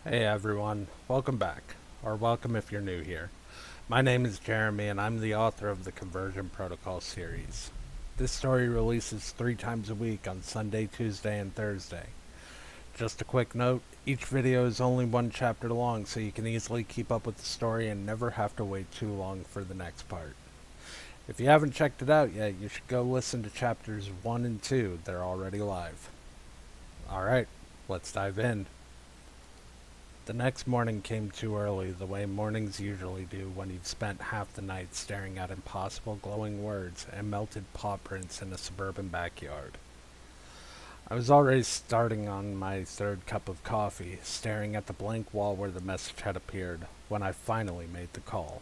Hey everyone, welcome back, or welcome if you're new here. My name is Jeremy and I'm the author of the Conversion Protocol series. This story releases 3 times a week on Sunday, Tuesday, and Thursday. Just a quick note, each video is only one chapter long so you can easily keep up with the story and never have to wait too long for the next part. If you haven't checked it out yet, you should go listen to chapters 1 and 2, they're already live. Alright, let's dive in. The next morning came too early, the way mornings usually do when you've spent half the night staring at impossible glowing words and melted paw prints in a suburban backyard. I was already starting on my third cup of coffee, staring at the blank wall where the message had appeared, when I finally made the call.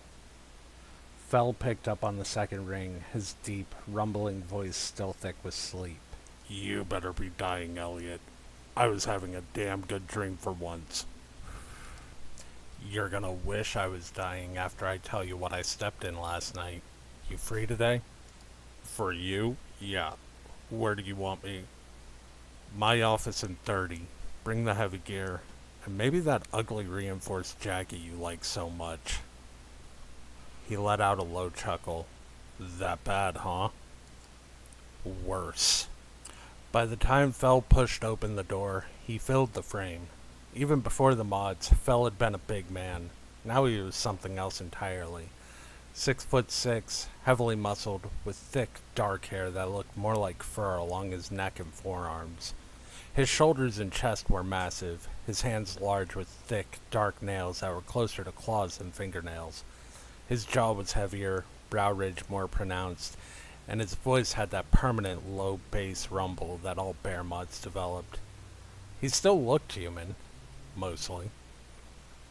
Fell picked up on the second ring, his deep, rumbling voice still thick with sleep. You better be dying, Elliot. I was having a damn good dream for once. You're gonna wish I was dying after I tell you what I stepped in last night. You free today? For you? Yeah. Where do you want me? My office in 30. Bring the heavy gear. And maybe that ugly reinforced jacket you like so much. He let out a low chuckle. That bad, huh? Worse. By the time Fell pushed open the door, he filled the frame. Even before the mods, Fell had been a big man. Now he was something else entirely. 6'6", heavily muscled, with thick, dark hair that looked more like fur along his neck and forearms. His shoulders and chest were massive, his hands large with thick, dark nails that were closer to claws than fingernails. His jaw was heavier, brow ridge more pronounced, and his voice had that permanent low bass rumble that all bear mods developed. He still looked human, mostly,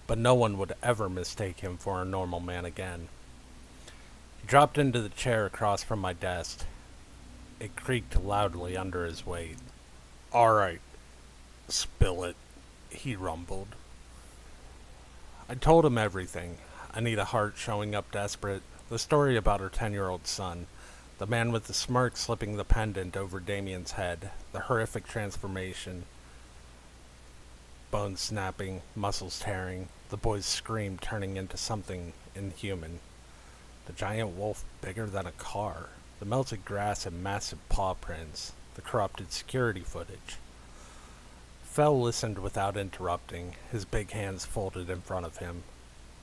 but no one would ever mistake him for a normal man again. He dropped into the chair across from my desk. It creaked loudly under his weight. Alright, spill it, he rumbled. I told him everything. Anita Hart showing up desperate, the story about her 10-year-old son, the man with the smirk slipping the pendant over Damien's head, the horrific transformation, bones snapping, muscles tearing, the boy's scream turning into something inhuman. The giant wolf bigger than a car, the melted grass and massive paw prints, the corrupted security footage. Fell listened without interrupting, his big hands folded in front of him.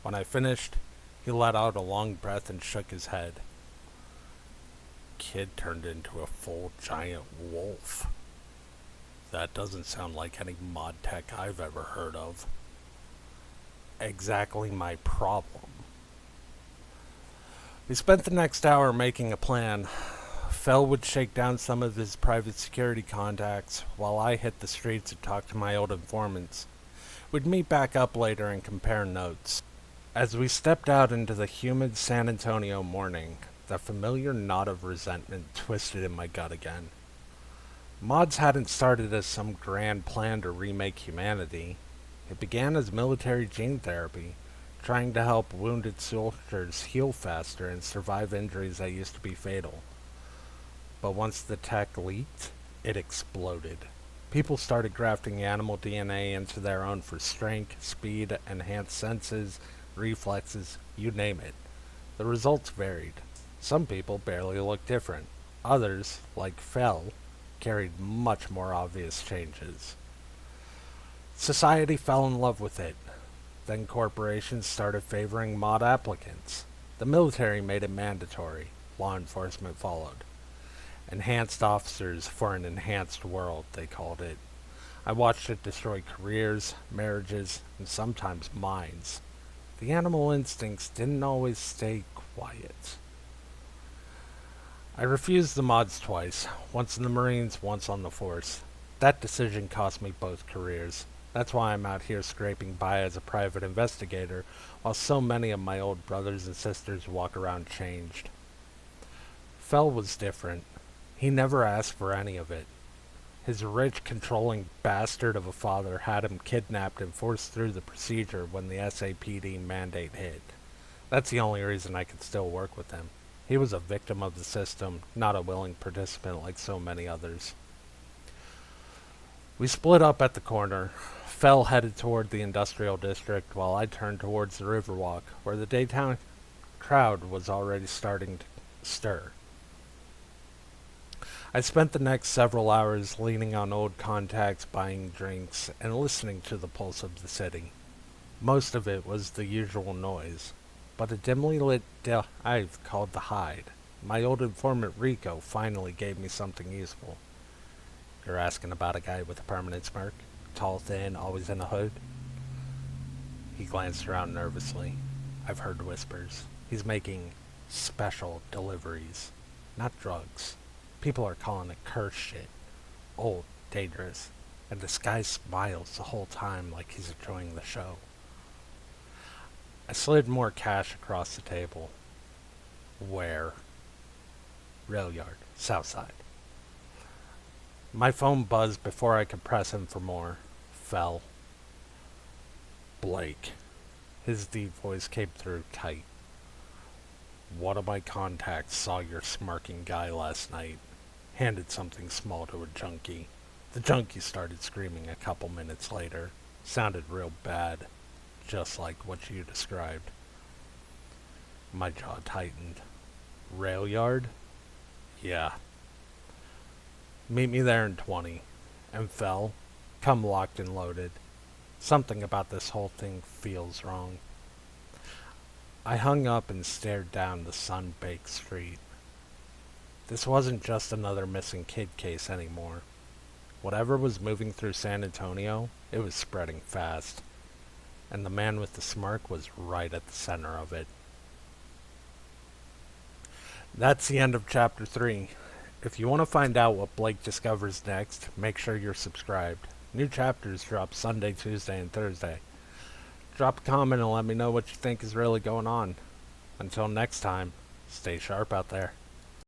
When I finished, he let out a long breath and shook his head. Kid turned into a full giant wolf. That doesn't sound like any mod tech I've ever heard of. Exactly my problem. We spent the next hour making a plan. Fell would shake down some of his private security contacts, while I hit the streets and talked to my old informants. We'd meet back up later and compare notes. As we stepped out into the humid San Antonio morning, the familiar knot of resentment twisted in my gut again. Mods hadn't started as some grand plan to remake humanity. It began as military gene therapy, trying to help wounded soldiers heal faster and survive injuries that used to be fatal. But once the tech leaked, it exploded. People started grafting animal DNA into their own for strength, speed, enhanced senses, reflexes, you name it. The results varied. Some people barely looked different. Others, like Fell, carried much more obvious changes. Society fell in love with it. Then corporations started favoring mod applicants. The military made it mandatory. Law enforcement followed. Enhanced officers for an enhanced world, they called it. I watched it destroy careers, marriages, and sometimes minds. The animal instincts didn't always stay quiet. I refused the mods twice, once in the Marines, once on the Force. That decision cost me both careers. That's why I'm out here scraping by as a private investigator, while so many of my old brothers and sisters walk around changed. Fell was different. He never asked for any of it. His rich, controlling bastard of a father had him kidnapped and forced through the procedure when the SAPD mandate hit. That's the only reason I could still work with him. He was a victim of the system, not a willing participant like so many others. We split up at the corner. Fell headed toward the industrial district while I turned towards the Riverwalk, where the daytime crowd was already starting to stir. I spent the next several hours leaning on old contacts, buying drinks, and listening to the pulse of the city. Most of it was the usual noise, but a dimly lit dive called the Hide. My old informant Rico finally gave me something useful. You're asking about a guy with a permanent smirk? Tall, thin, always in a hood? He glanced around nervously. I've heard whispers. He's making special deliveries, not drugs. People are calling it curse shit. Old, dangerous, and this guy smiles the whole time like he's enjoying the show. I slid more cash across the table. Where? Rail yard, south side. My phone buzzed before I could press him for more. Fell. Blake. His deep voice came through tight. One of my contacts saw your smirking guy last night. Handed something small to a junkie. The junkie started screaming a couple minutes later. Sounded real bad. Just like what you described. My jaw tightened. Rail yard? Yeah. Meet me there in 20. And Fell, come locked and loaded. Something about this whole thing feels wrong. I hung up and stared down the sun-baked street. This wasn't just another missing kid case anymore. Whatever was moving through San Antonio, it was spreading fast. And the man with the smirk was right at the center of it. That's the end of Chapter 3. If you want to find out what Blake discovers next, make sure you're subscribed. New chapters drop Sunday, Tuesday, and Thursday. Drop a comment and let me know what you think is really going on. Until next time, stay sharp out there.